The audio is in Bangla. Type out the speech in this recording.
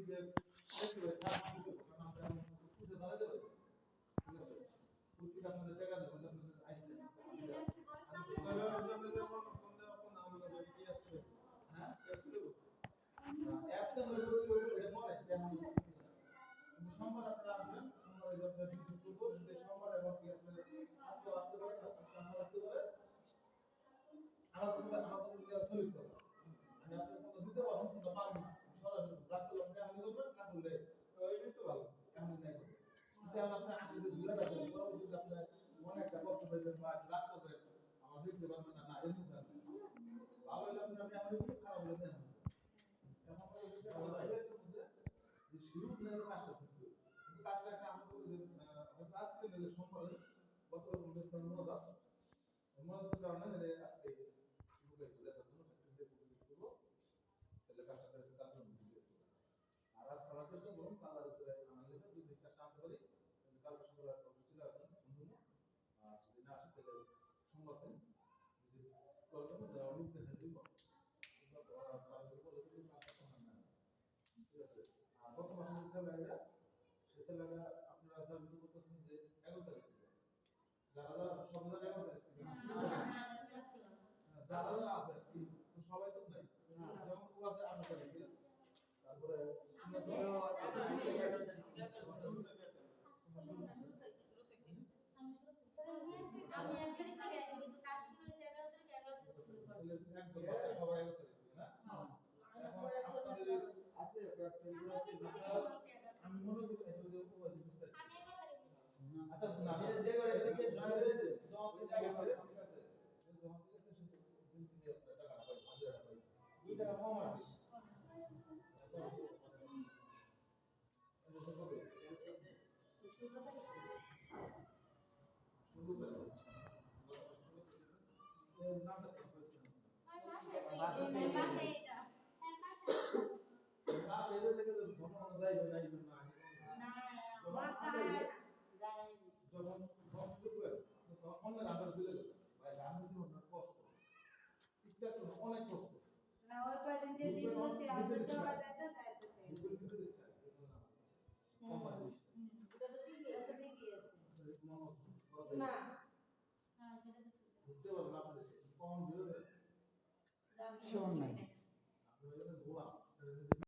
যে দেখতে পাই তার কিছু কারণ আমরা উঠে দাঁড়াতে পারি ঠিক আছে উঠে আপনাদের টাকা দেবেন আপনাদের আইসে হ্যাঁ অ্যাপসের মধ্যে এটা পরে যেমন সোমবার আপনারা আসবেন সোমবার এই আপনারা রিসিভ করব যে সোমবার এবং কি আছে আজকে আসতে পারে আসতে পারে আমার কাছে সলিড করব আমি আপনাকে কোনো দিতে পারবো কিন্তু পারবো না সরাসরি রাখতে লাগবে আমি করব না করলে তো এই তো ভালো কেমন নাই করব কিন্তু আপনি আসলে ঝুলে রাখবেন পরবর্তীতে আপনি মনে একটা কষ্ট পাইবেন বা রাগ করবেন আমার দেখতে পারবেন না এরকম না ভালো হলে আপনি আমার একটু খারাপ হলে না এখন করে এটা আমাদের মধ্যে যে শুরু করে কাজটা করতে হবে কিন্তু কাজটা একটা আমাদের হয়তো আজকে নিলে সম্পাদন গত অনুষ্ঠান মনোদাস কারণে আজকে শুরু করে দেখার জন্য করবো তাহলে কাজটা করে তার জন্য আর আজ করার চেষ্টা করুন কালার উপরে আমাদের যদি কাজটা আনতে পারি তাহলে কালকে সকালে অবশ্যই রাখবেন বন্ধুরা আর যদি না আসে তাহলে সোমবার দিন ভিজিট করবেন যাওয়া রূপ দেখে দিব ঠিক আছে আর গত মাসে স্যালারিটা সেই স্যালারিটা আপনারা দাবি করতেছেন যে 11 তারিখ থেকে যারা যারা সবাই 11 তারিখ থেকে যারা যারা আছে তো সবাই তো নাই যেমন ও আছে 8 তারিখে তারপরে আমি অ্যাড্রেস থেকে আইছি কিন্তু কাজ শুরু হয়েছে 11 তারিখ 11 তারিখ শুরু করব সবাই 11 তারিখ না এখন আপনাদের আছে আমি মনে করি এটা যে উপবাসী আমি 11 তারিখ আচ্ছা না যে করে থেকে জয়েন হয়েছে জব ঠিক আছে ঠিক আছে জব ঠিক আছে শুধু দিন থেকে টাকা পাই 1000 টাকা পাই 2 টাকা কম আছে শুরু করে নামটা বাসায় এটা হ্যাঁ বাসায় এটা থেকে যখন যাইবে না না মাথা যায় যখন তখন রান্না চলে যাবে ভাই রান্না জীবন কষ্ট ঠিকটা তো অনেক কষ্ট না ওই কয়দিন যে ডিউটি হচ্ছে আপনি সবাই যাইতে যাইতেছে গুগল ভিডিও দিচ্ছে এটা তো ঠিকই আছে ঠিকই আছে না হ্যাঁ সেটা তো বুঝতে পারলাম আপনাদের কম ভিডিও শোন নাই